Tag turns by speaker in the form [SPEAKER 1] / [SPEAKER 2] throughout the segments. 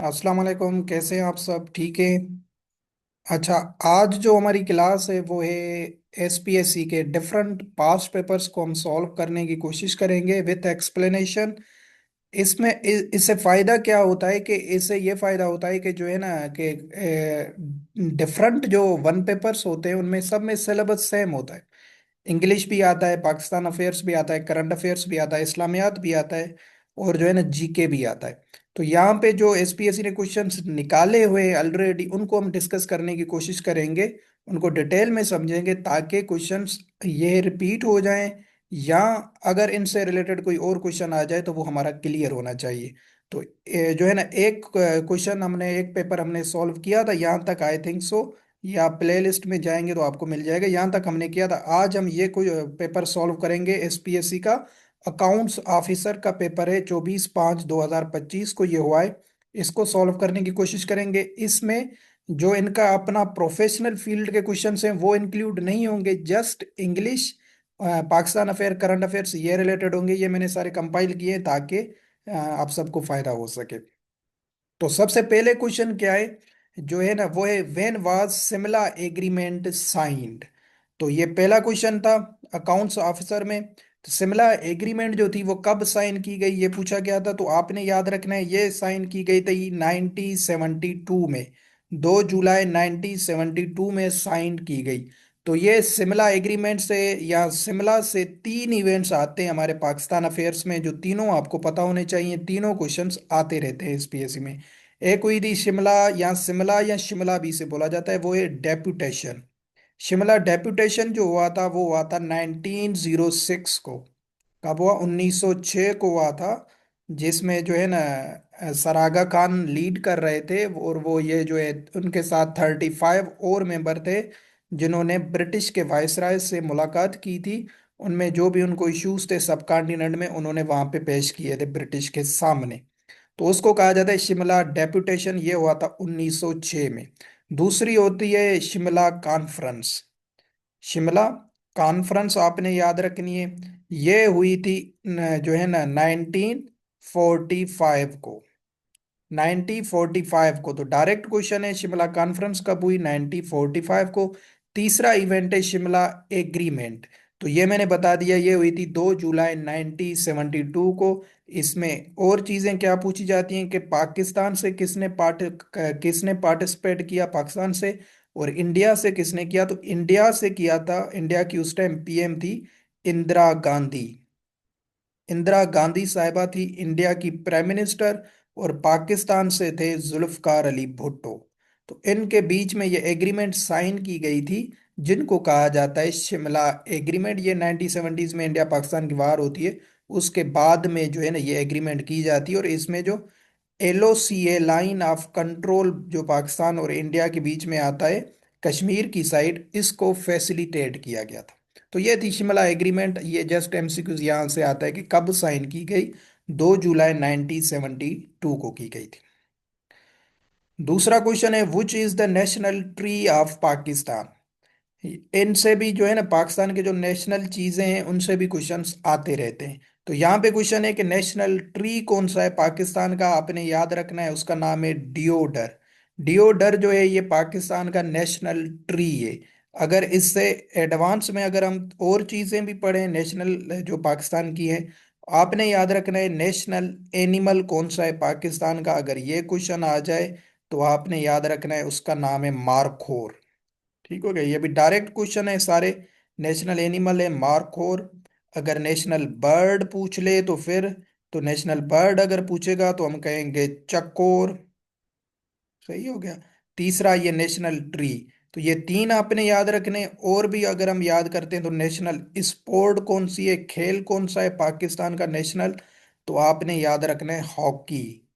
[SPEAKER 1] अस्सलाम वालेकुम, कैसे हैं आप? सब ठीक है? अच्छा, आज जो हमारी क्लास है वो है एसपीएससी के डिफरेंट पास्ट पेपर्स को हम सॉल्व करने की कोशिश करेंगे विथ एक्सप्लेनेशन। इसमें इससे फायदा क्या होता है कि इससे ये फायदा होता है कि जो है ना कि डिफरेंट जो वन पेपर्स होते हैं उनमें सब में सिलेबस सेम होता है। इंग्लिश भी आता है, पाकिस्तान अफेयर्स भी आता है, करंट अफेयर्स भी आता है, इस्लामियात भी आता है, और जो है ना जीके भी आता है। तो यहाँ पे जो एसपीएससी ने क्वेश्चंस निकाले हुए हैं ऑलरेडी, उनको हम डिस्कस करने की कोशिश करेंगे, उनको डिटेल में समझेंगे ताकि क्वेश्चंस ये रिपीट हो जाएं, या अगर इनसे रिलेटेड कोई और क्वेश्चन आ जाए तो वो हमारा क्लियर होना चाहिए। तो जो है ना एक क्वेश्चन हमने, एक पेपर हमने सॉल्व किया था यहाँ तक, आई थिंक सो, या प्लेलिस्ट में जाएंगे तो आपको मिल जाएगा। यहाँ तक हमने किया था। आज हम ये कोई पेपर सॉल्व करेंगे एसपीएससी का। अकाउंट्स ऑफिसर का पेपर है, 24/5/2025 को ये हुआ है। इसको सॉल्व करने की कोशिश करेंगे। इसमें जो इनका अपना प्रोफेशनल फील्ड के क्वेश्चंस हैं वो इंक्लूड नहीं होंगे, just English, Pakistan affair, current affairs ये रिलेटेड होंगे। ये मैंने सारे कंपाइल किए हैं ताकि आप सबको फायदा हो सके। तो सबसे पहले क्वेश्चन क्या है, जो है ना वो है when was Shimla agreement signed. तो ये पहला क्वेश्चन था अकाउंट्स ऑफिसर में। तो शिमला एग्रीमेंट जो थी वो कब साइन की गई, ये पूछा गया था। तो आपने याद रखना है ये साइन की गई थी 1972 में। 2 जुलाई 1972 में साइन की गई। तो ये शिमला एग्रीमेंट से, या शिमला से तीन इवेंट्स आते हैं हमारे पाकिस्तान अफेयर्स में, जो तीनों आपको पता होने चाहिए। तीनों क्वेश्चंस आते रहते हैं एसपीएससी में। एक हुई थी शिमला, या शिमला या शिमला भी से बोला जाता है, वो है डेप्यूटेशन। शिमला डेप्यूटेशन जो हुआ था वो हुआ था 1906 को। कब हुआ? 1906 को हुआ था। जिसमें जो है ना सरागा खान लीड कर रहे थे, और वो ये जो है उनके साथ 35 और मेंबर थे, जिन्होंने ब्रिटिश के वायसराय से मुलाकात की थी। उनमें जो भी उनको इश्यूज थे सब कॉन्टिनेंट में, उन्होंने वहां पे पेश किए थे ब्रिटिश के सामने। तो उसको कहा जाता है शिमला डेप्यूटेशन। ये हुआ था 1906 में। दूसरी होती है शिमला कॉन्फ्रेंस। शिमला कॉन्फ्रेंस आपने याद रखनी है। ये हुई थी जो है ना 1945 को। 1945 को। तो डायरेक्ट क्वेश्चन है शिमला कॉन्फ्रेंस कब हुई? 1945 को। तीसरा इवेंट है शिमला एग्रीमेंट। तो ये मैंने बता दिया, ये हुई थी 2 जुलाई 1972 को। इसमें और चीजें क्या पूछी जाती हैं कि पाकिस्तान से किसने पार्टिसिपेट किया, पाकिस्तान से, और इंडिया से किसने किया? तो इंडिया से किया था, इंडिया की उस टाइम पीएम थी इंदिरा गांधी। इंदिरा गांधी साहिबा थी इंडिया की प्राइम मिनिस्टर। और पाकिस्तान से थे जुल्फकार अली भुट्टो। तो इनके बीच में ये एग्रीमेंट साइन की गई थी, जिनको कहा जाता है शिमला एग्रीमेंट। ये 1970s में इंडिया पाकिस्तान की वार होती है, उसके बाद में जो है ना ये एग्रीमेंट की जाती है। और इसमें जो एलओसीए, लाइन ऑफ कंट्रोल, जो पाकिस्तान और इंडिया के बीच में आता है कश्मीर की साइड, इसको फैसिलिटेट किया गया था। तो ये थी शिमला एग्रीमेंट। ये जस्ट एमसीक्यूज यहाँ से आता है कि कब साइन की गई। 2 जुलाई 1972 को की गई थी। दूसरा क्वेश्चन है विच is the national tree of Pakistan. इनसे भी जो है ना पाकिस्तान के जो नेशनल चीजें हैं उनसे भी क्वेश्चंस आते रहते हैं। तो यहाँ पे क्वेश्चन है कि नेशनल ट्री कौन सा है पाकिस्तान का, आपने याद रखना है। उसका नाम है डियोडर। डियोडर जो है ये पाकिस्तान का नेशनल ट्री है। अगर इससे एडवांस में अगर हम और चीजें भी पढ़ें नेशनल जो पाकिस्तान की है, आपने याद रखना है नेशनल एनिमल कौन सा है पाकिस्तान का। अगर ये क्वेश्चन आ जाए तो आपने याद रखना है उसका नाम है मारखोर। ठीक हो गया? ये भी डायरेक्ट क्वेश्चन है सारे। नेशनल एनिमल है मार्कोर। अगर नेशनल बर्ड पूछ ले तो फिर, तो नेशनल बर्ड अगर पूछेगा तो हम कहेंगे चकोर। सही हो गया। तीसरा ये नेशनल ट्री। तो ये तीन आपने याद रखने। और भी अगर हम याद करते हैं तो नेशनल स्पोर्ट कौन सी है, खेल कौन सा है पाकिस्तान का नेशनल, तो आपने याद रखना है हॉकी।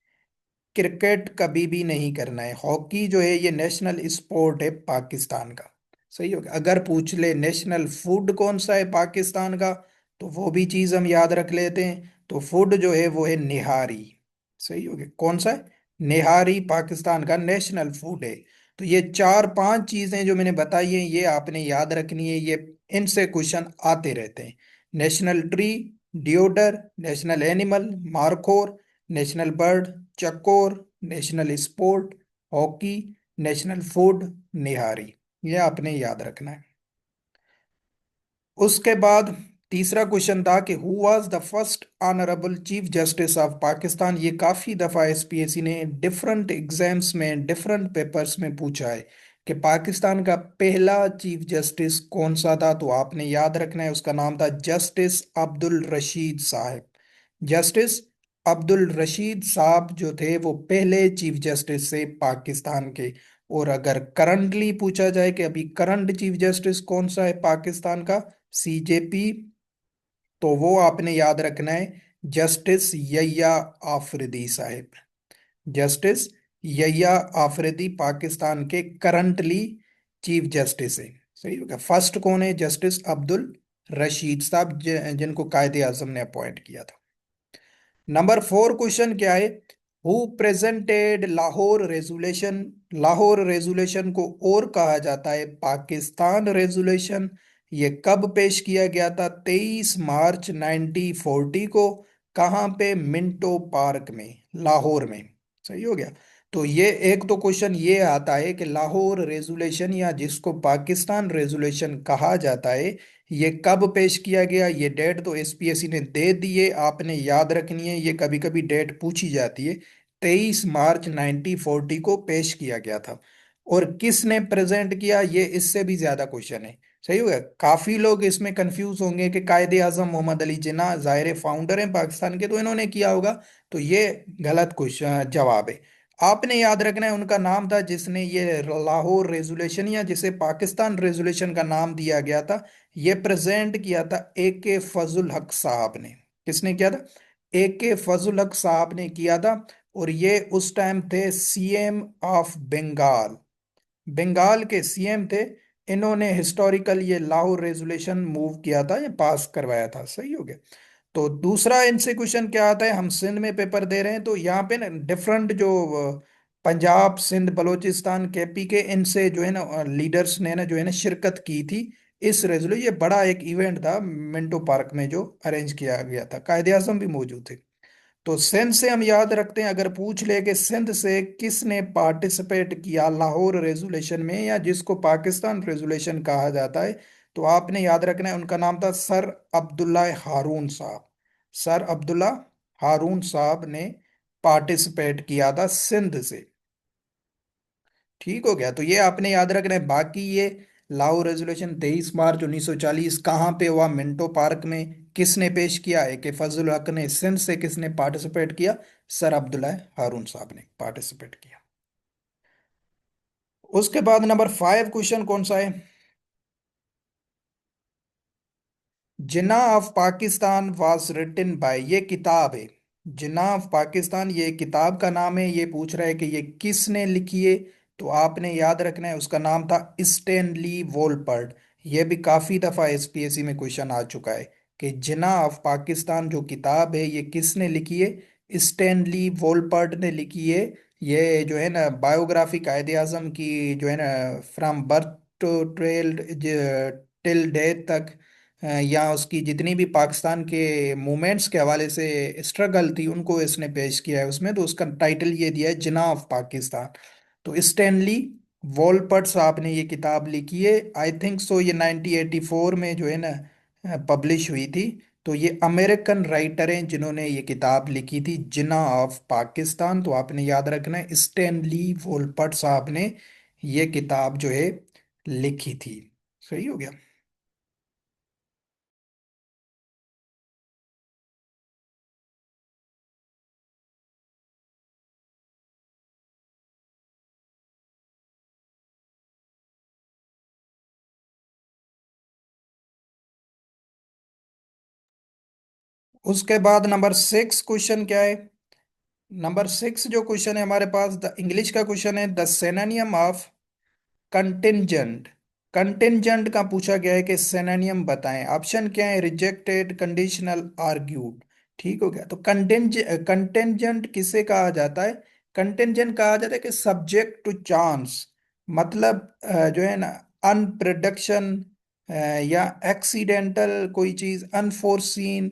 [SPEAKER 1] क्रिकेट कभी भी नहीं करना है। हॉकी जो है ये नेशनल स्पोर्ट है पाकिस्तान का। सही हो गया। अगर पूछ ले नेशनल फूड कौन सा है पाकिस्तान का, तो वो भी चीज हम याद रख लेते हैं। तो फूड जो है वो है निहारी। सही हो गया। कौन सा है? निहारी पाकिस्तान का नेशनल फूड है। तो ये चार पांच चीजें जो मैंने बताई हैं ये आपने याद रखनी है। ये इनसे क्वेश्चन आते रहते हैं। National tree, deodar, national animal markhor, national bird chakor, national sport, hockey, national food, nihari. ये आपने याद रखना है। उसके बाद तीसरा क्वेश्चन था कि who was the first honourable chief justice of Pakistan. ये काफी दफा एसपीएससी ने डिफरेंट एग्जाम्स में डिफरेंट पेपर्स में पूछा है कि पाकिस्तान का पहला चीफ जस्टिस कौन सा था। तो आपने याद रखना है, उसका नाम था जस्टिस अब्दुल रशीद साहब। जस्टिस अब्दुल रशीद साहब जो थे वो पहले चीफ जस्टिस से पाकिस्तान के। और अगर करंटली पूछा जाए कि अभी करंट चीफ जस्टिस कौन सा है पाकिस्तान का, सीजेपी, तो वो आपने याद रखना है जस्टिस यहिया आफरीदी साहब। जस्टिस यहिया आफरीदी पाकिस्तान के करंटली चीफ जस्टिस है। सही होगा। फर्स्ट कौन है? जस्टिस अब्दुल रशीद साहब, जिनको कायदे आजम ने अपॉइंट किया था। नंबर 4 क्वेश्चन क्या है? Who presented Lahore resolution. Lahore resolution को और कहा जाता है पाकिस्तान रेजुलेशन। ये कब पेश किया गया था? 23 मार्च 1940 को। कहाँ पे? मिंटो पार्क में, लाहौर में। सही हो गया। तो ये एक तो क्वेश्चन ये आता है कि लाहौर रेजुलेशन या जिसको पाकिस्तान रेजुलेशन कहा जाता है, ये कब पेश किया गया। ये डेट तो एसपीएससी ने दे दी है, आपने याद रखनी है। ये कभी कभी डेट पूछी जाती है। 23 मार्च 1940 को पेश किया गया था। और किसने प्रेजेंट किया, ये इससे भी ज्यादा क्वेश्चन है। सही हो गया। काफी लोग इसमें कंफ्यूज होंगे कि कायदे आजम मोहम्मद अली जिन्ना जाहिर फाउंडर हैं पाकिस्तान के, तो इन्होंने किया होगा। तो ये गलत क्वेश्चन जवाब है। आपने याद रखना है उनका नाम था जिसने ये लाहौर रेजुलेशन या जिसे पाकिस्तान रेजुलेशन का नाम दिया गया था, ये प्रेजेंट किया था ए के फजल हक साहब ने। किसने किया था? ए के फजल हक साहब ने किया था। और ये उस टाइम थे सीएम ऑफ बंगाल। बंगाल के सीएम थे। इन्होंने हिस्टोरिकल ये लाहौर रेजुलेशन मूव किया था, ये पास करवाया था। सही हो गया। तो दूसरा इनसे क्वेश्चन क्या आता है? हम सिंध में पेपर दे रहे हैं, तो यहाँ पे ना डिफरेंट जो पंजाब, सिंध, बलोचिस्तान, केपी के इनसे जो है ना लीडर्स ने ना जो है ना शिरकत की थी इस रेजोल्यूशन। ये बड़ा एक इवेंट था मिंटो पार्क में जो अरेंज किया गया था, कायदे आजम भी मौजूद थे। तो सिंध से हम याद रखते हैं, अगर पूछ ले कि सिंध से किसने पार्टिसिपेट किया लाहौर रेजुलेशन में या जिसको पाकिस्तान रेजुलेशन कहा जाता है, तो आपने याद रखना है उनका नाम था सर अब्दुल्ला हारून साहब। सर अब्दुल्ला हारून साहब ने पार्टिसिपेट किया था सिंध से। ठीक हो गया। तो ये आपने याद रखना है। बाकी ये लाहौर रेजोल्यूशन 23 मार्च 1940 कहाँ पे हुआ? मिंटो पार्क में। किसने पेश किया है? कि फजल हक ने। सिंध से किसने पार्टिसिपेट किया? सर अब्दुल्ला हारून साहब ने पार्टिसिपेट किया। उसके बाद नंबर 5 क्वेश्चन कौन सा है? Jinnah of Pakistan was written by. ये किताब है जिन्ना ऑफ पाकिस्तान, ये किताब का नाम है। ये पूछ रहा है कि ये किसने लिखी है। तो आपने याद रखना है उसका नाम था स्टैनली वोलपर्ट। ये भी काफी दफा एसपीएससी में क्वेश्चन आ चुका है कि जिन्ना ऑफ पाकिस्तान जो किताब है ये किसने लिखी है? स्टैनली वोलपर्ट ने लिखी है। ये जो है ना बायोग्राफी कायदे आजम की जो है ना from birth to trail till death तक, या उसकी जितनी भी पाकिस्तान के मूवमेंट्स के हवाले से स्ट्रगल थी उनको इसने पेश किया है उसमें। तो उसका टाइटल ये दिया है जिना ऑफ पाकिस्तान। तो स्टैनली वॉलपर्ट साहब ने ये किताब लिखी है। आई थिंक सो ये 1984 में जो है ना पब्लिश हुई थी। तो ये अमेरिकन राइटर हैं जिन्होंने ये किताब लिखी थी जिना ऑफ पाकिस्तान। तो आपने याद रखना है स्टैनली वॉलपर्ट साहब ने ये किताब जो है लिखी थी। सही हो गया। उसके बाद नंबर 6 क्वेश्चन क्या है? नंबर 6 जो क्वेश्चन है हमारे पास, द इंग्लिश का क्वेश्चन है the synonym of contingent. Contingent का पूछा गया है कि सिनोनिम बताएं। ऑप्शन क्या है? Rejected, conditional, argued. ठीक हो गया। तो कंटिंजेंट किसे कहा जाता है? कंटिंजेंट कहा जाता है कि सब्जेक्ट टू चांस। मतलब जो है ना अनप्रिडिक्शन या एक्सीडेंटल कोई चीज अनफोर्सीन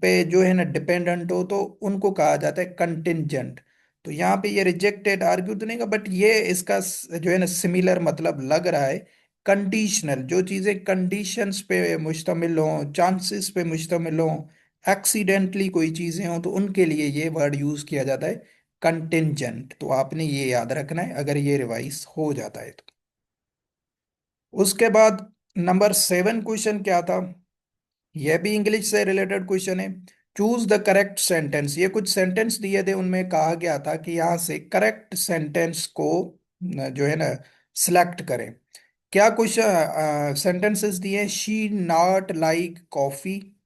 [SPEAKER 1] पे जो है ना डिपेंडेंट हो, तो उनको कहा जाता है कंटिंजेंट। तो यहाँ पे ये रिजेक्टेड आर्ग्यू तो नहीं का, बट ये इसका जो है ना सिमिलर मतलब लग रहा है। कंडीशनल, जो चीजें कंडीशंस पे मुश्तमिल हों, चांसेस पे मुश्तमिल हों, एक्सीडेंटली कोई चीजें हों, तो उनके लिए ये वर्ड यूज किया जाता है कंटिंजेंट। तो आपने ये याद रखना है अगर ये रिवाइज हो जाता है तो। उसके बाद नंबर 7 क्वेश्चन क्या था? यह भी इंग्लिश से रिलेटेड क्वेश्चन है। Choose the correct sentence. ये कुछ सेंटेंस दिए थे, उनमें कहा गया था कि यहाँ से करेक्ट सेंटेंस को जो है ना सिलेक्ट करें। क्या कुछ सेंटेंसेस दिए? She not like coffee.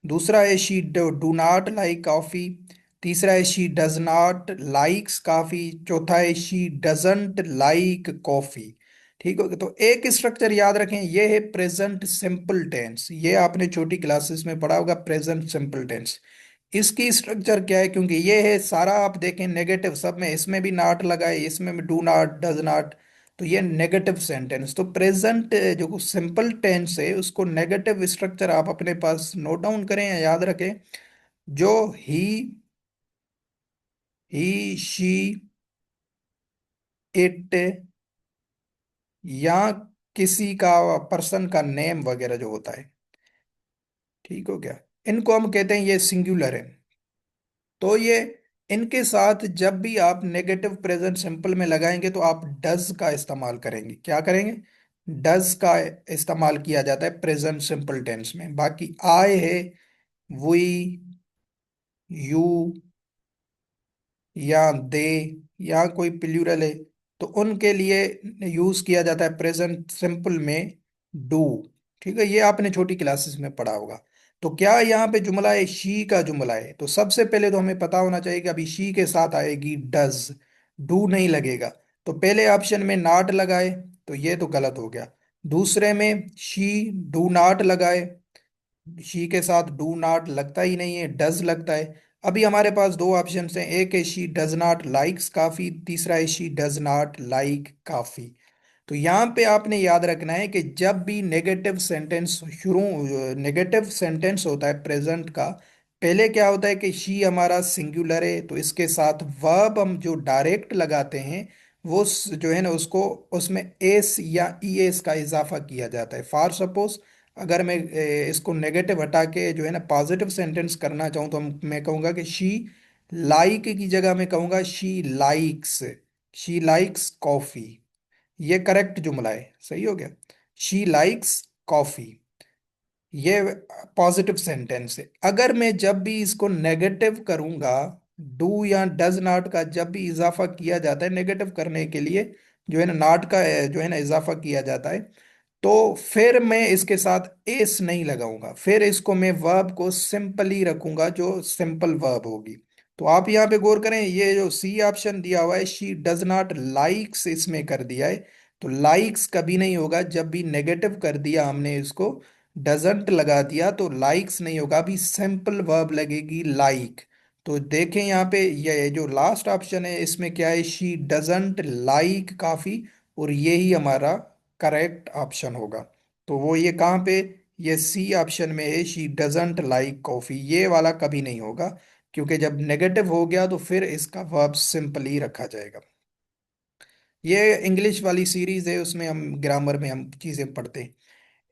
[SPEAKER 1] दूसरा है she do not like coffee. तीसरा है she does not likes coffee. चौथा है शी डजंट लाइक कॉफी। ठीक हो गया? तो एक स्ट्रक्चर याद रखें, ये है प्रेजेंट सिंपल टेंस। ये आपने छोटी क्लासेस में पढ़ा होगा, प्रेजेंट सिंपल टेंस। इसकी स्ट्रक्चर क्या है? क्योंकि ये है सारा, आप देखें नेगेटिव सब में, इसमें भी नॉट लगा है, इसमें भी डू नॉट डज नॉट। तो ये नेगेटिव सेंटेंस। तो प्रेजेंट जो सिंपल टेंस है उसको नेगेटिव स्ट्रक्चर आप अपने पास नोट डाउन करें या याद रखें। जो ही शी इट, या किसी का पर्सन का नेम वगैरह जो होता है, ठीक हो गया, इनको हम कहते हैं ये सिंगुलर है। तो ये इनके साथ जब भी आप नेगेटिव प्रेजेंट सिंपल में लगाएंगे तो आप डज का इस्तेमाल करेंगे। क्या करेंगे? डज का इस्तेमाल किया जाता है प्रेजेंट सिंपल टेंस में। बाकी आई है, वी, यू, या दे, या कोई प्लूरल है, तो उनके लिए यूज किया जाता है प्रेजेंट सिंपल में डू। ठीक है, ये आपने छोटी क्लासेस में पढ़ा होगा। तो क्या यहाँ पे जुमला है? शी का जुमला है। तो सबसे पहले तो हमें पता होना चाहिए कि अभी शी के साथ आएगी डज, डू नहीं लगेगा। तो पहले ऑप्शन में नॉट लगाए, तो ये तो गलत हो गया। दूसरे में शी डू नॉट लगाए, शी के साथ डू नॉट लगता ही नहीं है, डज लगता है। अभी हमारे पास दो ऑप्शन हैं, एक है शी डज नॉट लाइक्स काफी, तीसरा है शी डज नॉट लाइक काफी। तो यहाँ पे आपने याद रखना है कि जब भी नेगेटिव सेंटेंस शुरू, नेगेटिव सेंटेंस होता है प्रेजेंट का, पहले क्या होता है कि शी हमारा सिंगुलर है, तो इसके साथ वर्ब हम जो डायरेक्ट लगाते हैं वो जो है ना उसको, उसमें एस या ई एस का इजाफा किया जाता है। फॉर सपोज अगर मैं इसको नेगेटिव हटा के जो है ना पॉजिटिव सेंटेंस करना चाहूँ तो मैं कहूँगा कि शी लाइक की जगह मैं कहूँगा शी लाइक्स कॉफी। ये करेक्ट जुमला है, सही हो गया। शी लाइक्स कॉफी, ये पॉजिटिव सेंटेंस है। अगर मैं जब भी इसको नेगेटिव करूंगा, डू या डज नॉट का जब भी इजाफा किया जाता है नेगेटिव करने के लिए, जो है ना नॉट का जो है ना इजाफा किया जाता है, तो फिर मैं इसके साथ एस नहीं लगाऊंगा, फिर इसको मैं वर्ब को सिंपली रखूंगा, जो सिंपल वर्ब होगी। तो आप यहाँ पे गौर करें, ये जो सी ऑप्शन दिया हुआ है शी डज नॉट लाइक्स, इसमें कर दिया है। तो लाइक्स कभी नहीं होगा, जब भी नेगेटिव कर दिया हमने इसको, डजंट लगा दिया तो लाइक्स नहीं होगा, अभी सिंपल वर्ब लगेगी लाइक। तो देखें यहाँ पे ये जो लास्ट ऑप्शन है इसमें क्या है? शी डजंट लाइक काफी, और ये ही हमारा करेक्ट ऑप्शन होगा। तो वो ये कहाँ पे? ये सी ऑप्शन में है, शी डजंट लाइक कॉफी। ये वाला कभी नहीं होगा, क्योंकि जब नेगेटिव हो गया तो फिर इसका वर्ब सिंपली रखा जाएगा। ये इंग्लिश वाली सीरीज है, उसमें हम ग्रामर में हम चीजें पढ़ते हैं।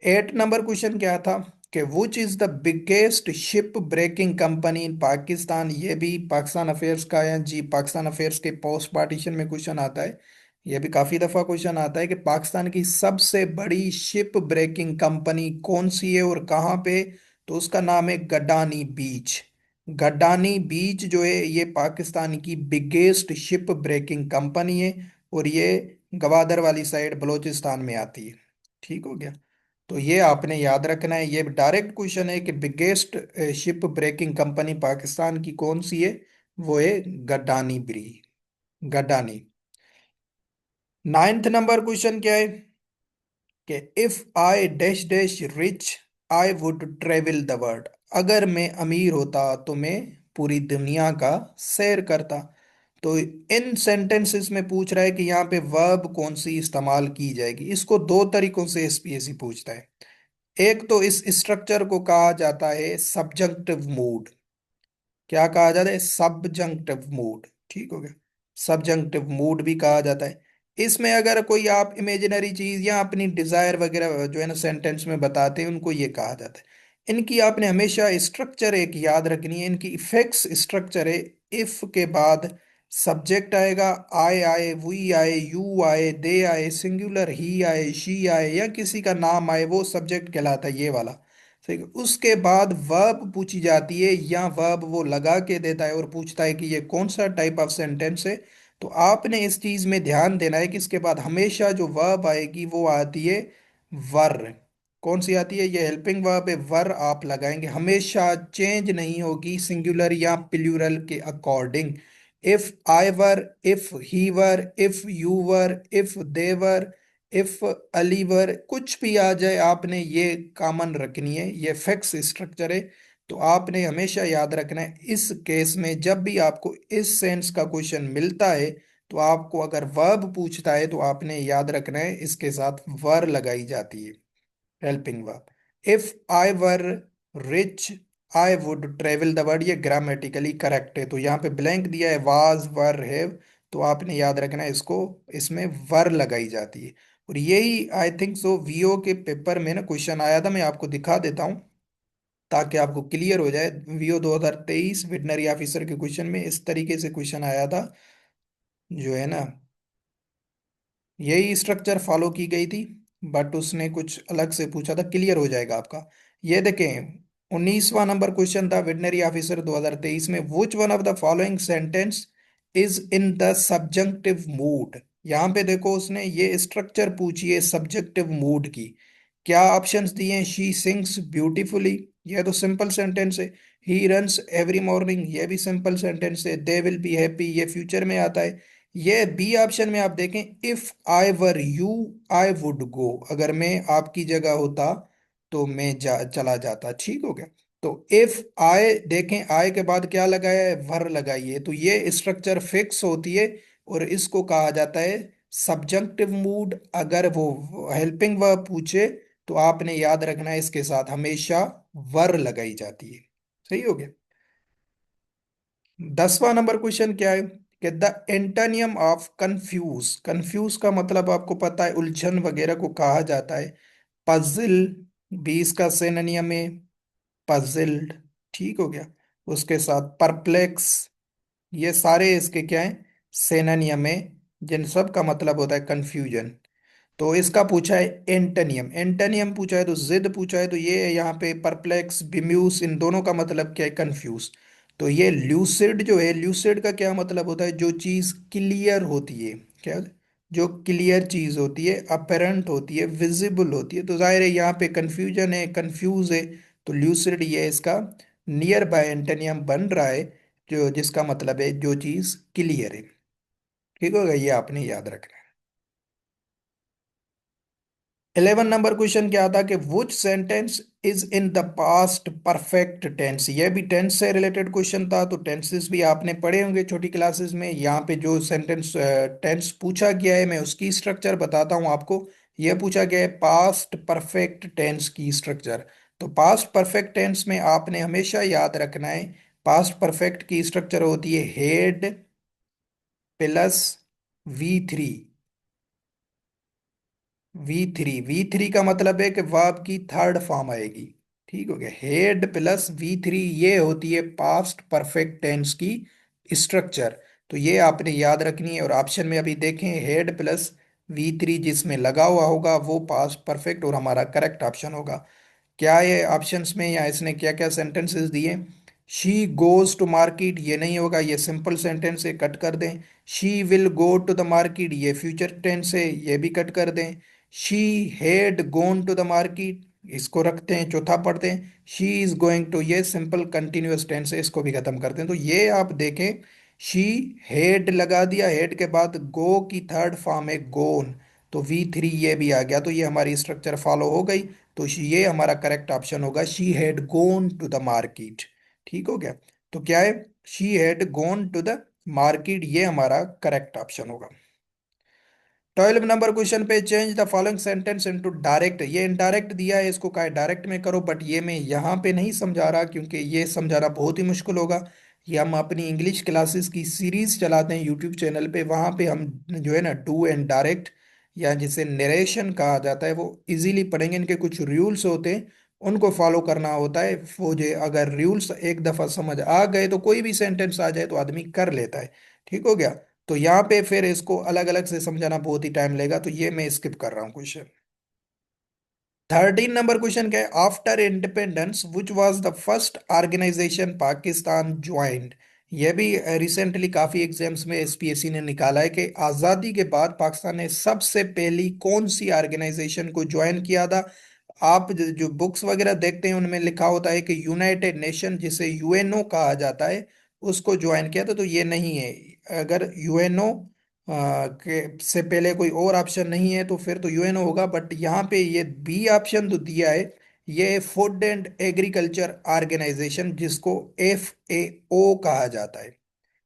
[SPEAKER 1] 8 नंबर क्वेश्चन क्या था कि which is the biggest ship breaking company in Pakistan? ये भी पाकिस्तान अफेयर्स का है जी, पाकिस्तान अफेयर्स के पोस्ट पार्टीशन में क्वेश्चन आता है। ये भी काफी दफा क्वेश्चन आता है कि पाकिस्तान की सबसे बड़ी शिप ब्रेकिंग कंपनी कौन सी है और कहाँ पे? तो उसका नाम है गडानी बीच। गडानी बीच जो है ये पाकिस्तान की बिगेस्ट शिप ब्रेकिंग कंपनी है, और ये गवादर वाली साइड बलूचिस्तान में आती है। ठीक हो गया? तो ये आपने याद रखना है, ये डायरेक्ट क्वेश्चन है कि biggest ship breaking company Pakistan की कौन सी है? वो है गडानी ब्री, गडानी। 9th नंबर क्वेश्चन क्या है कि if I dash dash rich I would travel the world. अगर मैं अमीर होता तो मैं पूरी दुनिया का सैर करता। तो इन सेंटेंसेस में पूछ रहा है कि यहाँ पे वर्ब कौन सी इस्तेमाल की जाएगी। इसको दो तरीकों से एसपीएससी पूछता है। एक तो इस स्ट्रक्चर को कहा जाता है सब्जंक्टिव मूड। क्या कहा जाता है? Subjunctive mood. ठीक हो गया? सब्जंक्टिव मूड भी कहा जाता है। इसमें अगर कोई आप इमेजिनरी चीज या अपनी डिजायर वगैरह जो है ना सेंटेंस में बताते हैं, उनको ये कहा जाता है। इनकी आपने हमेशा स्ट्रक्चर एक याद रखनी है। इनकी इफेक्ट्स स्ट्रक्चर है, इफ के बाद सब्जेक्ट आएगा, आई आए, वी आए, यू आए, दे आए, सिंगुलर ही आए, शी आए, या किसी का नाम आए, वो सब्जेक्ट कहलाता है, ये वाला। ठीक है। उसके बाद वर्ब पूछी जाती है, या वर्ब वो लगा के देता है और पूछता है कि ये कौन सा टाइप ऑफ सेंटेंस है। तो आपने इस चीज में ध्यान देना है कि इसके बाद हमेशा जो वर्ब आएगी वो आती है वर। कौन सी आती है? ये हेल्पिंग वर्ब है, वर आप लगाएंगे हमेशा, चेंज नहीं होगी सिंगुलर या प्लूरल के according. If I were, if he were, if you were, if they were, if Ali were, कुछ भी आ जाए आपने ये कॉमन रखनी है, ये फिक्स स्ट्रक्चर है। तो आपने हमेशा याद रखना है इस केस में जब भी आपको इस सेंस का क्वेश्चन मिलता है, तो आपको अगर वर्ब पूछता है तो आपने याद रखना है इसके साथ वर लगाई जाती है, helping verb. If I were rich, I would travel the word, ये ग्रामेटिकली करेक्ट है। तो यहाँ पे ब्लैंक दिया है वाज वर हैव, तो आपने याद रखना है इसको, इसमें वर लगाई जाती है। और यही आई थिंक सो वीओ के पेपर में ना क्वेश्चन आया था, मैं आपको दिखा देता हूँ ताकि आपको क्लियर हो जाए। वीओ 2023 वेटनरी ऑफिसर के क्वेश्चन में इस तरीके से क्वेश्चन आया था, जो है ना यही स्ट्रक्चर फॉलो की गई थी, बट उसने कुछ अलग से पूछा था। क्लियर हो जाएगा आपका। ये देखें, 19वां नंबर क्वेश्चन था वेटनरी ऑफिसर 2023 में, which one of the following sentence is in the subjunctive mood. यहाँ पे देखो उसने ये स्ट्रक्चर पूछी है सब्जेक्टिव मूड की। क्या ऑप्शंस दिए हैं? शी सिंग्स ब्यूटीफुली, यह तो सिंपल सेंटेंस है। ही रन्स एवरी मॉर्निंग, यह भी सिंपल सेंटेंस है। दे विल बी हैप्पी, ये फ्यूचर में आता है। ये बी ऑप्शन में आप देखें, if I were you I would go, अगर मैं आपकी जगह होता तो मैं चला जाता। ठीक हो गया। तो इफ आई देखें, आई के बाद क्या लगाया है? वर लगाई है। तो ये स्ट्रक्चर फिक्स होती है और इसको कहा जाता है सब्जंक्टिव मूड। अगर वो हेल्पिंग वर्ब पूछे तो आपने याद रखना है इसके साथ हमेशा वर लगाई जाती है। सही हो गया। 10वां नंबर क्वेश्चन क्या है कि the antonym of confuse. Confuse का मतलब आपको पता है, उलझन वगैरह को कहा जाता है पजल। 20 का सिनोनियम है पजल्ड। ठीक हो गया। उसके साथ परप्लेक्स, ये सारे इसके क्या है? सिनोनियम है, जिन सब का मतलब होता है कंफ्यूजन। तो इसका पूछा है एंटोनियम, एंटोनियम पूछा है तो जिद पूछा है, तो ये यहाँ पे परप्लेक्स बिम्यूस, इन दोनों का मतलब क्या है? कंफ्यूज। तो ये ल्यूसिड जो है, ल्यूसिड का क्या मतलब होता है? जो चीज क्लियर होती है। क्या? जो क्लियर चीज होती है, अपरेंट होती है, विजिबल होती है। तो जाहिर है यहाँ पे कंफ्यूजन है, कंफ्यूज है, तो ल्यूसिड ये इसका नियर बाय एंटोनियम बन रहा है, जो जिसका मतलब है जो चीज क्लियर है। ठीक होगा, ये आपने याद रखना है। 11 नंबर क्वेश्चन क्या था कि which sentence is in the past perfect tense. ये भी टेंस से रिलेटेड क्वेश्चन था, तो टेंसेस भी आपने पढ़े होंगे छोटी क्लासेस में। यहाँ पे जो सेंटेंस टेंस पूछा गया है, मैं उसकी स्ट्रक्चर बताता हूँ आपको। ये पूछा गया है पास्ट परफेक्ट टेंस की स्ट्रक्चर। तो पास्ट परफेक्ट टेंस में आपने हमेशा याद रखना है, पास्ट परफेक्ट की स्ट्रक्चर होती है हेड प्लस V3। V3 का मतलब है कि वर्ब की थर्ड फॉर्म आएगी। ठीक हो गया। हेड प्लस V3, ये होती है पास्ट परफेक्ट टेंस की स्ट्रक्चर। तो ये आपने याद रखनी है। और ऑप्शन में अभी देखें, हेड प्लस V3 जिसमें लगा हुआ होगा वो पास्ट परफेक्ट और हमारा करेक्ट ऑप्शन होगा। क्या ये ऑप्शंस में या इसने क्या क्या सेंटेंसेस दिए? शी गोज टू मार्केट, ये नहीं होगा, ये सिंपल सेंटेंस है, कट कर दें। She will go to the market, ये फ्यूचर टेंस है, ये भी कट कर दें। She had gone to the market, इसको रखते हैं, चौथा पढ़ते हैं। शी इज गोइंग टू, ये सिंपल कंटिन्यूअस टेंस है, इसको भी खत्म करते हैं। तो ये आप देखें, शी हैड लगा दिया, हेड के बाद गो की थर्ड फॉर्म है गोन, तो V3 ये भी आ गया, तो ये हमारी स्ट्रक्चर फॉलो हो गई। तो ये हमारा करेक्ट ऑप्शन होगा, she had gone to the market. ठीक हो गया। तो क्या है? She had gone to the market, ये हमारा करेक्ट ऑप्शन होगा। 12 नंबर क्वेश्चन पे, change the following sentence into direct. ये इनडायरेक्ट दिया है, इसको कहा डायरेक्ट में करो, बट ये मैं यहाँ पे नहीं समझा रहा क्योंकि ये समझाना बहुत ही मुश्किल होगा। ये हम अपनी इंग्लिश क्लासेस की सीरीज चलाते हैं यूट्यूब चैनल पे, वहाँ पे हम जो है ना डू एंड डायरेक्ट या जिसे नरेशन कहा जाता है वो इजीली पढ़ेंगे। इनके कुछ रूल्स होते हैं, उनको फॉलो करना होता है। वो जो अगर रूल्स एक दफा समझ आ गए तो कोई भी सेंटेंस आ जाए तो आदमी कर लेता है। ठीक हो गया। तो यहाँ पे फिर इसको अलग अलग से समझाना बहुत ही टाइम लेगा, तो ये मैं स्किप कर रहा हूँ क्वेश्चन। 13 नंबर क्वेश्चन क्या है, after independence which was the first organisation Pakistan joined. यह भी रिसेंटली काफी एग्जाम्स में एसपीएससी ने निकाला है कि आजादी के बाद पाकिस्तान ने सबसे पहली कौन सी ऑर्गेनाइजेशन को ज्वाइन किया था। आप जो बुक्स वगैरह देखते हैं उनमें लिखा होता है कि यूनाइटेड नेशन, जिसे यूएनओ कहा जाता है, उसको ज्वाइन किया था, तो ये नहीं है। अगर यूएनओ के से पहले कोई और ऑप्शन नहीं है तो फिर तो यूएनओ होगा, बट यहाँ पे ये बी ऑप्शन तो दिया है। ये फूड एंड एग्रीकल्चर ऑर्गेनाइजेशन, जिसको एफएओ कहा जाता है।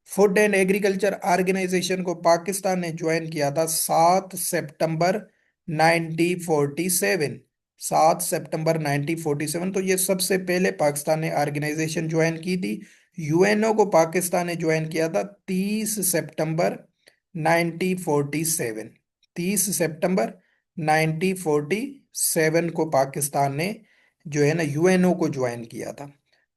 [SPEAKER 1] फूड एंड एग्रीकल्चर ऑर्गेनाइजेशन को पाकिस्तान ने ज्वाइन किया था 7 सितंबर 1947। 7 सितंबर 1947, तो ये सबसे पहले पाकिस्तान ने ऑर्गेनाइजेशन ज्वाइन की थी। यूएनओ को पाकिस्तान ने ज्वाइन किया था 30 सितंबर 1947। 30 सितंबर 1947 को पाकिस्तान ने जो है ना यूएनओ को ज्वाइन किया था।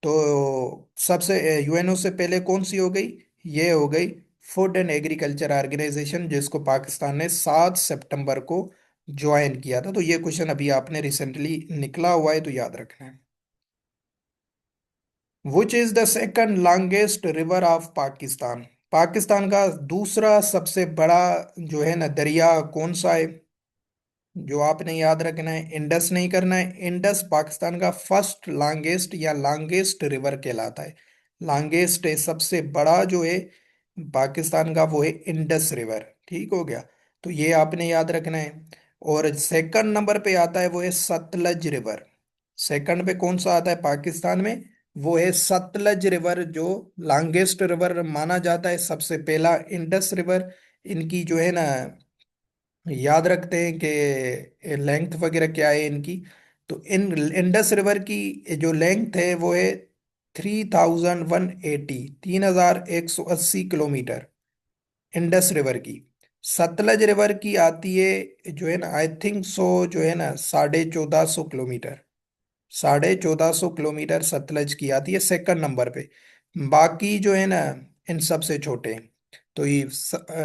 [SPEAKER 1] तो सबसे यूएनओ से पहले कौन सी हो गई, ये हो गई फूड एंड एग्रीकल्चर ऑर्गेनाइजेशन, जिसको पाकिस्तान ने 7 सितंबर को ज्वाइन किया था। तो ये क्वेश्चन अभी आपने रिसेंटली निकला हुआ है, तो याद रखना है। विच is the second longest river of Pakistan. Pakistan का दूसरा सबसे बड़ा जो है ना दरिया कौन सा है। जो आपने याद रखना है, इंडस नहीं करना है। इंडस पाकिस्तान का फर्स्ट लॉन्गेस्ट या लॉन्गेस्ट रिवर कहलाता है। लॉन्गेस्ट है, सबसे बड़ा जो है पाकिस्तान का वो है इंडस रिवर। ठीक हो गया, तो ये आपने याद रखना है। और सेकंड नंबर पे आता है वो है सतलज रिवर। सेकंड पे कौन सा आता है पाकिस्तान में, वो है सतलज रिवर, जो लॉन्गेस्ट रिवर माना जाता है। सबसे पहला इंडस रिवर। इनकी जो है ना, याद रखते हैं कि लेंथ वगैरह क्या है इनकी। तो इन इंडस रिवर की जो लेंथ है वो है 3180, 3180 किलोमीटर इंडस रिवर की। सतलज रिवर की आती है जो है ना, आई थिंक सो, जो है ना 1450 किलोमीटर। 1450 किलोमीटर सतलज की आती है सेकंड नंबर पे। बाकी जो है ना इन सबसे छोटे हैं। तो ये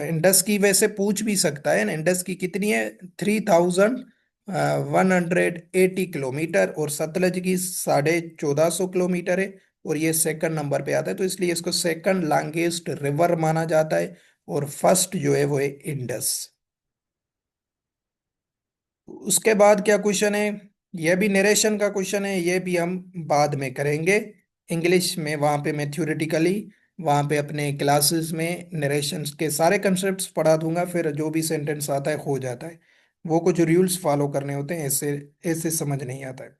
[SPEAKER 1] इंडस की वैसे पूछ भी सकता है ना, इंडस की कितनी है, 3180 किलोमीटर, और सतलज की 1450 किलोमीटर है। और ये सेकंड नंबर पे आता है, तो इसलिए इसको सेकंड लॉन्गेस्ट रिवर माना जाता है। और फर्स्ट जो है वो है इंडस। उसके बाद क्या क्वेश्चन है, यह भी नरेशन का क्वेश्चन है, यह भी हम बाद में करेंगे इंग्लिश में। वहाँ पे मैं थ्योरेटिकली वहाँ पे अपने क्लासेस में नरेशन के सारे कंसेप्ट्स पढ़ा दूंगा, फिर जो भी सेंटेंस आता है हो जाता है। वो कुछ रूल्स फॉलो करने होते हैं, ऐसे ऐसे समझ नहीं आता है।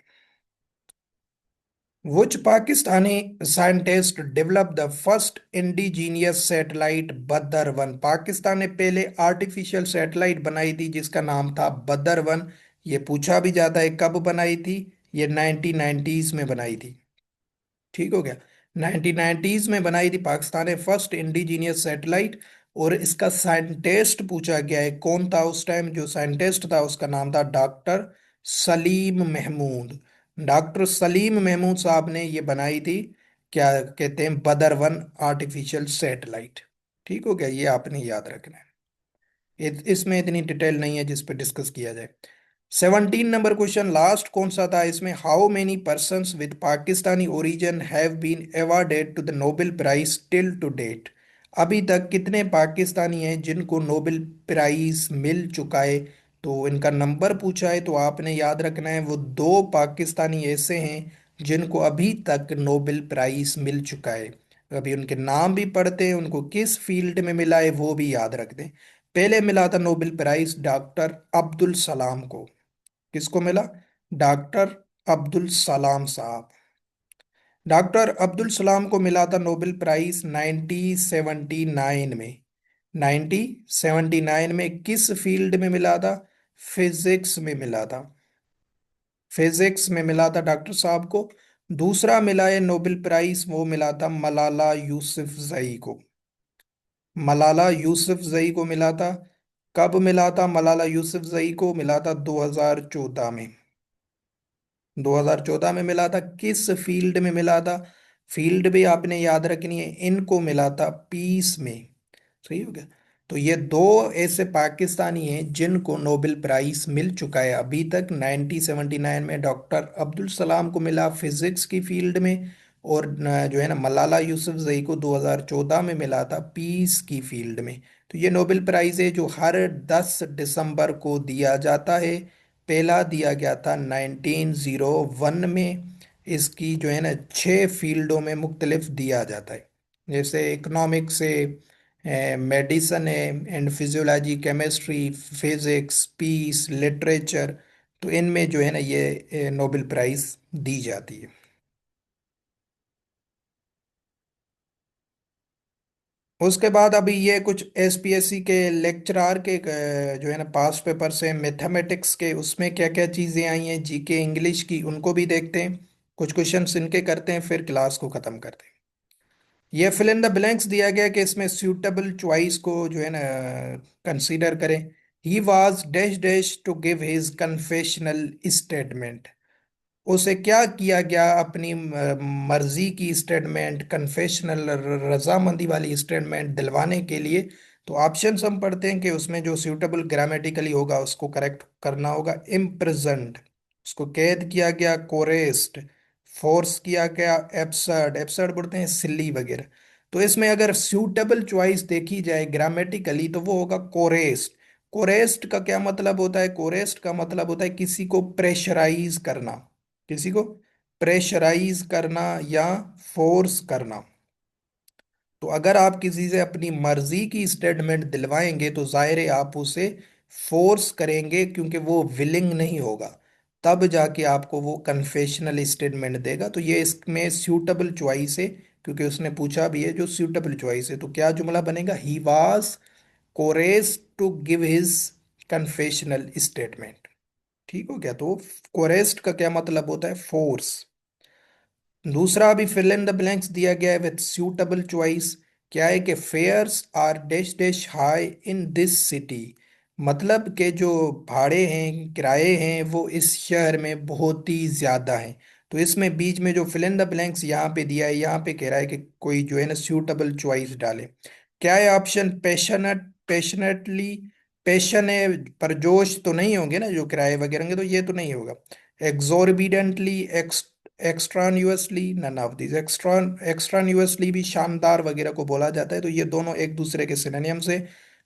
[SPEAKER 1] Which Pakistani scientist developed the first indigenous satellite बदर वन। पाकिस्तान ने पहले आर्टिफिशियल सैटेलाइट बनाई थी जिसका नाम था बदर वन। ये पूछा भी जाता है कब बनाई थी, ये 1990s में बनाई थी। ठीक हो गया, 1990s में बनाई थी पाकिस्तान ने फर्स्ट इंडिजीनियस सैटेलाइट। और इसका साइंटिस्ट पूछा गया है कौन था उस टाइम, जो साइंटिस्ट था उसका नाम था डॉक्टर सलीम महमूद। डॉक्टर सलीम महमूद साहब ने ये बनाई थी, क्या कहते हैं, बदर वन आर्टिफिशियल सैटेलाइट। ठीक हो गया, ये आपने याद रखना है। इसमें इतनी डिटेल नहीं है जिस पे डिस्कस किया जाए। 17 नंबर क्वेश्चन लास्ट कौन सा था इसमें, how many persons with Pakistani origin have been awarded to the Nobel prize till to date. अभी तक कितने पाकिस्तानी हैं जिनको नोबेल प्राइज मिल चुका है। तो इनका नंबर पूछा है, तो आपने याद रखना है वो दो पाकिस्तानी ऐसे हैं जिनको अभी तक नोबेल प्राइज मिल चुका है। अभी उनके नाम भी पढ़ते हैं, उनको किस फील्ड में मिला है वो भी याद रख दें। पहले मिला था Nobel prize doctor Abdul Salam को। किसको मिला, डॉक्टर अब्दुल सलाम साहब। डॉक्टर अब्दुल सलाम को मिला था नोबेल प्राइज 1979 में। 1979 में किस फील्ड में मिला था, फिजिक्स में मिला था। फिजिक्स में मिला था डॉक्टर साहब को। दूसरा मिला है नोबेल प्राइज, वो मिला था मलाला यूसुफजई को। मलाला यूसुफजई को मिला था। कब मिला था मलाला यूसुफजई को? मिला था 2014 में। 2014 में मिला था। किस फील्ड में मिला था? फील्ड भी आपने याद रखनी है, इनको मिला था पीस में। सही हो गया। तो ये दो ऐसे पाकिस्तानी हैं जिनको नोबेल प्राइज मिल चुका है अभी तक। 1979 में डॉक्टर अब्दुल सलाम को मिला फिजिक्स की फील्ड में, और जो है ना मलाला यूसुफजई को 2014 में मिला था पीस की फील्ड में। तो ये नोबेल प्राइज है जो हर 10 दिसंबर को दिया जाता है। पहला दिया गया था 1901 में। इसकी जो है ना 6 फील्डों में मुख्तलिफ दिया जाता है। जैसे इकोनॉमिक्स है, मेडिसन है, and physiology, chemistry, physics, peace, literature. तो इनमें जो है ना ये नोबेल प्राइज दी जाती है। उसके बाद अभी ये कुछ एसपीएससी के लेक्चरार के जो है ना पास पेपर से मैथमेटिक्स के, उसमें क्या क्या चीज़ें आई हैं, जीके इंग्लिश की, उनको भी देखते हैं। कुछ क्वेश्चंस इनके करते हैं, फिर क्लास को ख़त्म करते हैं। ये फिल इन द ब्लैंक्स दिया गया कि इसमें सूटेबल चॉइस को जो है ना कंसीडर करें। He was dash dash to give his confessional statement. उसे क्या किया गया अपनी मर्जी की स्टेटमेंट, कन्फेशनल, रजामंदी वाली स्टेटमेंट दिलवाने के लिए। तो ऑप्शंस हम पढ़ते हैं कि उसमें जो सूटेबल ग्रामेटिकली होगा उसको करेक्ट करना होगा। इम्प्रिजन्ड, उसको कैद किया गया। कोरेस्ट, फोर्स किया गया। एब्सर्ड, एब्सर्ड बोलते हैं सिल्ली वगैरह। तो इसमें अगर सूटेबल चॉइस देखी जाए ग्रामेटिकली तो वो होगा कोरेस्ट। कोरेस्ट का क्या मतलब होता है? कोरेस्ट का मतलब होता है किसी को प्रेशराइज करना, किसी को प्रेशराइज करना या फोर्स करना। तो अगर आप किसी से अपनी मर्जी की स्टेटमेंट दिलवाएंगे तो जाहिर है आप उसे फोर्स करेंगे, क्योंकि वो विलिंग नहीं होगा। तब जाके आपको वो कन्फेशनल स्टेटमेंट देगा। तो ये इसमें सूटेबल चॉइस है, क्योंकि उसने पूछा भी है जो सूटेबल चॉइस है। तो क्या जुमला बनेगा? He was courage to give his confessional statement. ठीक हो गया। तो कोरेस्ट का क्या मतलब होता है? फोर्स। दूसरा भी फिल इन द ब्लैंक्स दिया गया है विथ सूटेबल चॉइस। क्या है कि fares are dash dash high in this city. मतलब के जो भाड़े हैं, किराए हैं, वो इस शहर में बहुत ही ज्यादा हैं। तो इसमें बीच में जो फिल इन द ब्लैंक्स यहाँ पे दिया है, यहाँ पे कह रहा है कि कोई जो है ना सूटेबल चॉइस डाले। क्या है ऑप्शन? पैशनेट, पैशनेटली, पैशन है पर जोश तो नहीं होंगे ना जो किराए वगैरह होंगे, तो ये तो नहीं होगा। Exorbitantly, extraneously, none of this. Extraneously भी शानदार वगैरह को बोला जाता है, तो ये दोनों एक दूसरे के सिनोनिम्स है।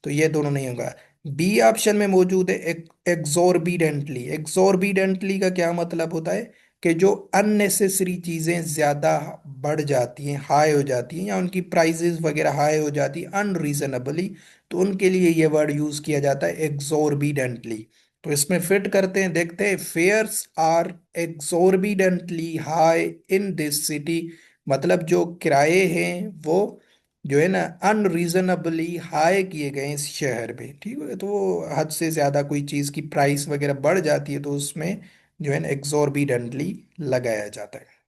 [SPEAKER 1] तो ये दोनों नहीं होगा। बी ऑप्शन में मौजूद है एग्जॉर्बिडेंटली। एग्जॉर्बिडेंटली का क्या मतलब होता है? कि जो अननेसेसरी चीजें ज्यादा बढ़ जाती हैं, हाई हो जाती हैं, या उनकी प्राइजेस वगैरह हाई हो जाती है अनरीजनेबली, तो उनके लिए ये वर्ड यूज किया जाता है एग्जॉर्बिडेंटली। तो इसमें फिट करते हैं, देखते हैं। Fares are exorbitantly high in this city, मतलब जो किराए हैं वो जो है ना अनरीजनेबली हाई किए गए हैं इस शहर में। ठीक है। तो वो हद से ज्यादा कोई चीज की प्राइस वगैरह बढ़ जाती है तो उसमें जो है ना एग्जॉर्बिडेंटली लगाया जाता है।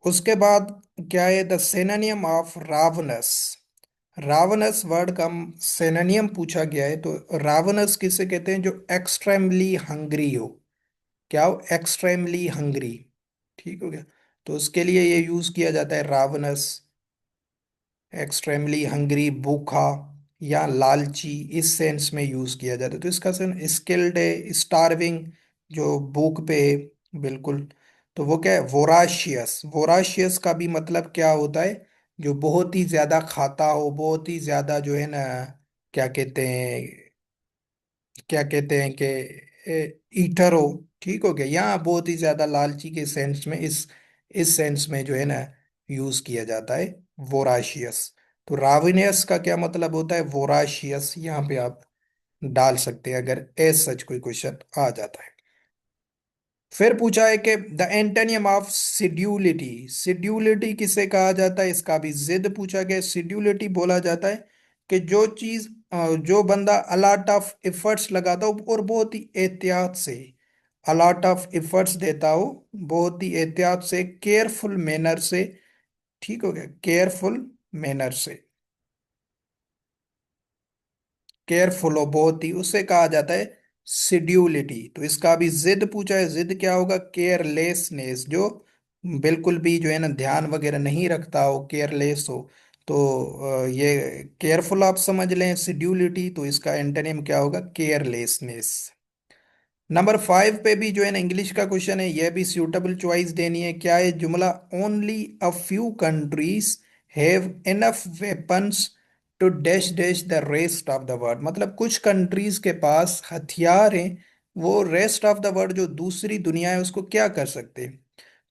[SPEAKER 1] उसके बाद क्या है? The synonym of ravenous. Ravenous word का सिनोनियम पूछा गया है। तो रावनस किसे कहते हैं? जो एक्सट्रीमली हंग्री हो। क्या हो? Extremely hungry. ठीक हो गया। तो उसके लिए ये यूज किया जाता है रावनस। एक्सट्रीमली हंग्री, भूखा या लालची, इस सेंस में यूज किया जाता है। तो इसका सेंस स्किल्ड है, स्टारविंग, जो भूख पे है बिल्कुल। तो वो क्या है? वोराशियस। वोराशियस का भी मतलब क्या होता है? जो बहुत ही ज्यादा खाता हो, बहुत ही ज्यादा जो है ना, क्या कहते हैं, क्या कहते हैं कि ईटर हो। ठीक हो गया। यहाँ बहुत ही ज्यादा लालची के सेंस में, इस सेंस में जो है ना यूज किया जाता है वोराशियस। तो राविनियस का क्या मतलब होता है? वोराशियस। यहाँ पे आप डाल सकते हैं अगर एज सच कोई क्वेश्चन आ जाता है। फिर पूछा है कि द एंटोनियम ऑफ सिड्यूलिटी, सिड्यूलिटी किसे कहा जाता है, इसका भी जिद पूछा गया। सिड्यूलिटी बोला जाता है कि जो चीज जो बंदा अलॉट ऑफ एफर्ट्स लगाता हो और बहुत ही एहतियात से, अलॉट ऑफ एफर्ट्स देता हो, बहुत ही एहतियात से, केयरफुल मैनर से, ठीक हो गया, केयरफुल मैनर से, केयरफुल हो बहुत ही, उसे कहा जाता है सिड्यूलिटी। तो इसका भी जिद पूछा है, जिद क्या होगा, केयरलेसनेस, जो बिल्कुल भी जो है ना ध्यान वगैरह नहीं रखता हो, केयरलेस हो। तो ये केयरफुल आप समझ लें सिड्यूलिटी, तो इसका एंटोनिम क्या होगा, केयरलेसनेस। नंबर 5 पे भी जो है ना इंग्लिश का क्वेश्चन है, यह भी सूटेबल चॉइस देनी है। क्या है जुमला, only a few countries have enough weapons to dash dash the rest of the world, मतलब कुछ कंट्रीज के पास हथियार हैं, वो रेस्ट ऑफ द वर्ल्ड जो दूसरी दुनिया है उसको क्या कर सकते हैं।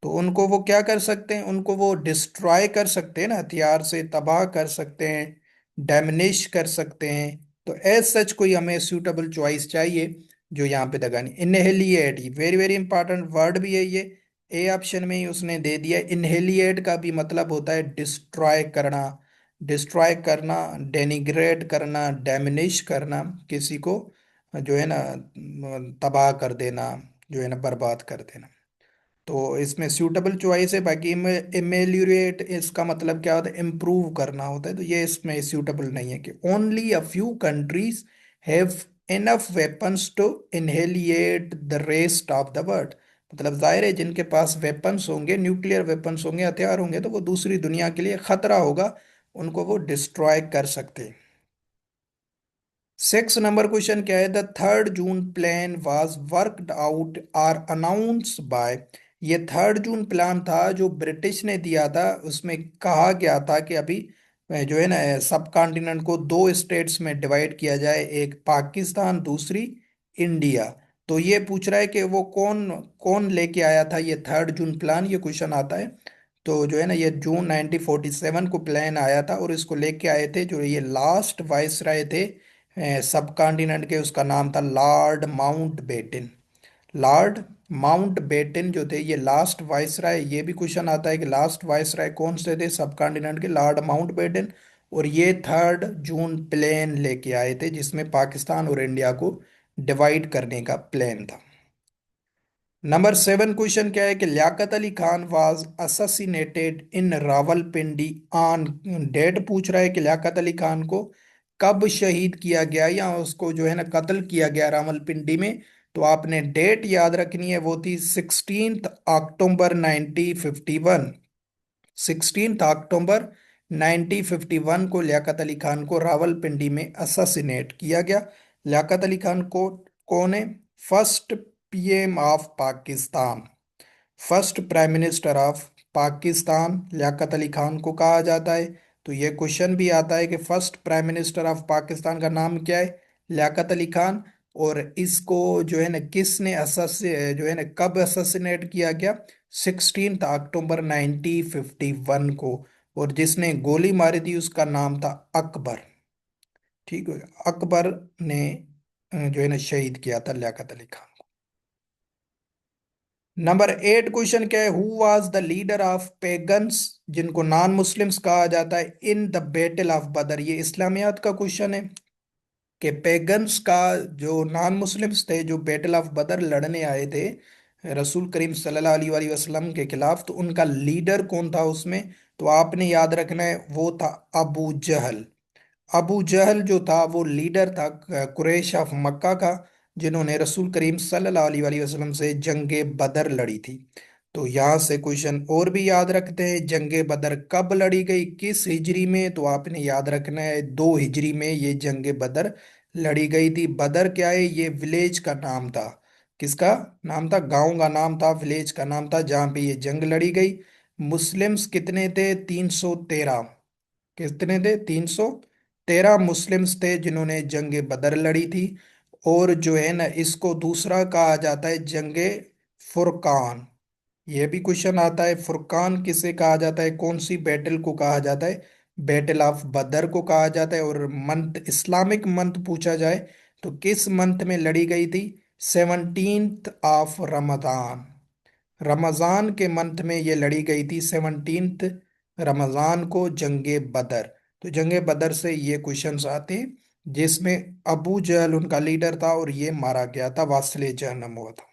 [SPEAKER 1] तो उनको वो क्या कर सकते हैं, उनको वो डिस्ट्रॉय कर सकते हैं ना, हथियार से तबाह कर सकते हैं, डैमेनिश कर सकते हैं। तो एज सच कोई हमें सूटेबल चॉइस चाहिए जो यहाँ पे दगानी। इनहेलिएट, वेरी वेरी इंपॉर्टेंट वर्ड भी है ये, ए ऑप्शन में ही उसने दे दिया। इनहेलिएट का भी मतलब होता है डिस्ट्रॉय करना, डिस्ट्रॉय करना, डेनिग्रेट करना, डैमेनिश करना, किसी को जो है ना तबाह कर देना, जो है ना बर्बाद कर देना। तो इसमें सूटेबल चॉइस है। बाकी इमेल्यूरेट इसका मतलब क्या होता है, इम्प्रूव करना होता है, तो ये इसमें सूटेबल नहीं है। कि only a few countries have enough weapons to annihilate the rest of the world, मतलब जाहिर है जिनके पास वेपन्स होंगे, न्यूक्लियर वेपन्स होंगे, हथियार होंगे, तो वो दूसरी दुनिया के लिए खतरा होगा, उनको वो डिस्ट्रॉय कर सकते हैं। 6 नंबर क्वेश्चन क्या है, the 3 June plan was worked out और अनाउंस बाय, ये 3 जून प्लान था जो ब्रिटिश ने दिया था, उसमें कहा गया था कि अभी जो है ना सब कॉन्टिनेंट को दो स्टेट्स में डिवाइड किया जाए, एक पाकिस्तान, दूसरी इंडिया। तो ये पूछ रहा है कि वो कौन कौन लेके आया था ये 3 जून प्लान, ये क्वेश्चन आता है। तो जो है ना ये जून 1947 को प्लान आया था, और इसको लेके आए थे जो ये लास्ट वाइसराय थे सब कॉन्टिनेंट के, उसका नाम था Lord Mountbatten. Lord Mountbatten जो थे ये लास्ट वाइसराय, ये भी क्वेश्चन आता है कि लास्ट वाइसराय कौन से थे सब कॉन्टिनेंट के, लॉर्ड माउंट बेटन। और ये 3 जून प्लान लेके आए थे जिसमें पाकिस्तान और इंडिया को डिवाइड करने का प्लान था। नंबर 7 क्वेश्चन क्या है कि Liaquat Ali Khan was assassinated in Rawalpindi on date, पूछ रहा है कि लियाकत अली खान को कब शहीद किया गया या उसको जो है ना कत्ल किया गया रावलपिंडी में। तो आपने डेट याद रखनी है, वो थी 16 अक्टूबर 1951। 16 अक्टूबर 1951 को लियाकत अली खान को रावलपिंडी में अससिनेट किया गया। लियाकत अली खान को कौन है, first PM of Pakistan, first prime minister of Pakistan Liaquat Ali Khan को कहा जाता है। तो ये क्वेश्चन भी आता है कि first prime minister of Pakistan का नाम क्या है, लियाकत अली खान। और इसको जो है ना किसने असस जो है ना कब अससिनेट किया गया, 16 अक्टूबर 1951 को। और जिसने गोली मारी थी उसका नाम था अकबर, ठीक है, अकबर ने जो है ना शहीद किया था लियाकत अली खान। नंबर 8 क्वेश्चन क्या है, who was the leader of pagans, जिनको नॉन मुस्लिम्स कहा जाता है, इन द बैटल ऑफ बदर, ये इस्लामियात का क्वेश्चन है। कि पेगन्स का जो नॉन मुस्लिम्स थे जो बैटल ऑफ बदर लड़ने आए थे रसूल करीम सल्लल्लाहु अलैहि वसल्लम के खिलाफ, तो उनका लीडर कौन था उसमें। तो आपने याद रखना है वो था अबू जहल। अबू जहल जो था वो लीडर था कुरैश ऑफ मक्का का, जिन्होंने रसूल करीम सल्लल्लाहु अलैहि वसल्लम से जंगे बदर लड़ी थी। तो यहाँ से क्वेश्चन और भी याद रखते हैं, जंगे बदर कब लड़ी गई, किस हिजरी में। तो आपने याद रखना है 2 हिजरी में ये जंगे बदर लड़ी गई थी। बदर क्या है, ये विलेज का नाम था, किसका नाम था, गांव का नाम था, विलेज का नाम था जहाँ पे ये जंग लड़ी गई। मुस्लिम्स कितने थे, 313, कितने थे, 313 मुस्लिम्स थे जिन्होंने जंग बदर लड़ी थी। और जो है ना इसको दूसरा कहा जाता है जंगे फुरकान, ये भी क्वेश्चन आता है, फुरकान किसे कहा जाता है, कौन सी बैटल को कहा जाता है, बैटल ऑफ बदर को कहा जाता है। और मंथ, इस्लामिक मंथ पूछा जाए तो किस मंथ में लड़ी गई थी, 17th ऑफ रमजान, रमजान के मंथ में ये लड़ी गई थी, 17th रमजान को, जंगे बदर। तो जंगे बदर से ये क्वेश्चंस आते हैं, जिसमें अबू जहल उनका लीडर था और ये मारा गया था, वास्ले जहन्नम हुआ था।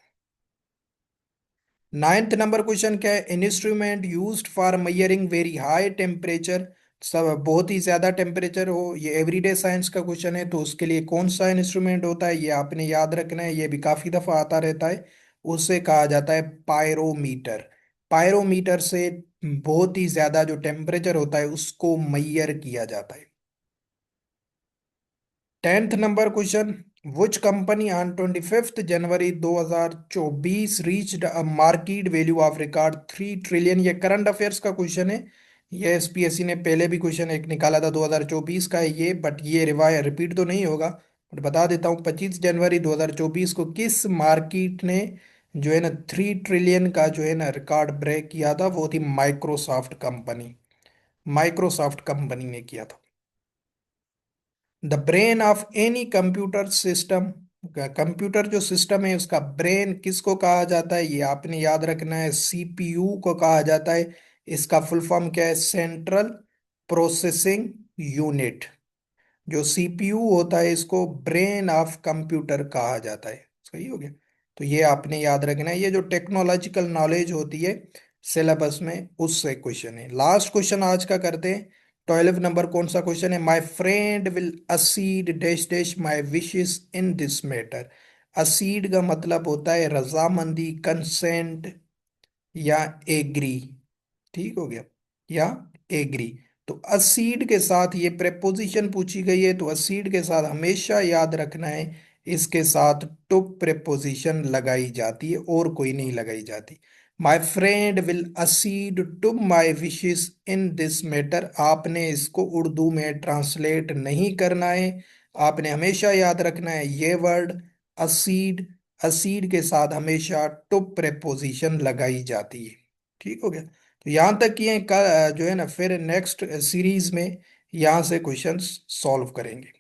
[SPEAKER 1] नाइन्थ नंबर क्वेश्चन क्या है? Instrument used for measuring very high temperature, सब बहुत ही ज्यादा टेम्परेचर हो, ये एवरीडे साइंस का क्वेश्चन है, तो उसके लिए कौन सा इंस्ट्रूमेंट होता है, ये आपने याद रखना है, ये भी काफी दफा आता रहता है। उसे कहा जाता है पायरोमीटर। पायरोमीटर से बहुत ही ज्यादा जो टेम्परेचर होता है उसको मैयर किया जाता है। 10th number question, which company on 25 January 2024 reached a market value of record 3 trillion? ये करंट अफेयर्स का क्वेश्चन है। ये एसपीएससी ने पहले भी क्वेश्चन एक निकाला था, 2024 का है ये, बट ये रिवाय रिपीट तो नहीं होगा, बट बता देता हूँ। 25 जनवरी 2024 को किस मार्केट ने जो है ना 3 ट्रिलियन का जो है ना रिकॉर्ड ब्रेक किया था? वो थी माइक्रोसॉफ्ट कंपनी। माइक्रोसॉफ्ट कंपनी ने किया था। The brain of any computer system, computer जो सिस्टम है उसका ब्रेन किसको कहा जाता है? ये आपने याद रखना है, सीपीयू को कहा जाता है। इसका फुल फॉर्म क्या है? Central processing unit. जो सीपीयू होता है इसको ब्रेन ऑफ कंप्यूटर कहा जाता है। सही हो गया। तो ये आपने याद रखना है, ये जो टेक्नोलॉजिकल नॉलेज होती है सिलेबस में, उससे क्वेश्चन है। लास्ट क्वेश्चन आज का करते हैं। 12 नंबर कौन सा क्वेश्चन है? My friend will accede dash dash my wishes in this matter. Accede का मतलब होता है रजामंदी, कंसेंट या एग्री। ठीक हो गया, या एग्री। तो असीड के साथ ये प्रेपोजिशन पूछी गई है, तो असीड के साथ हमेशा याद रखना है, इसके साथ टू प्रेपोजिशन लगाई जाती है और कोई नहीं लगाई जाती। My friend will accede to my wishes in this matter, आपने इसको उर्दू में ट्रांसलेट नहीं करना है, आपने हमेशा याद रखना है ये वर्ड असीड। असीड के साथ हमेशा टू प्रेपोजिशन लगाई जाती है। ठीक हो गया। तो यहाँ तक किए जो है ना, फिर नेक्स्ट सीरीज में यहाँ से क्वेश्चंस सॉल्व करेंगे।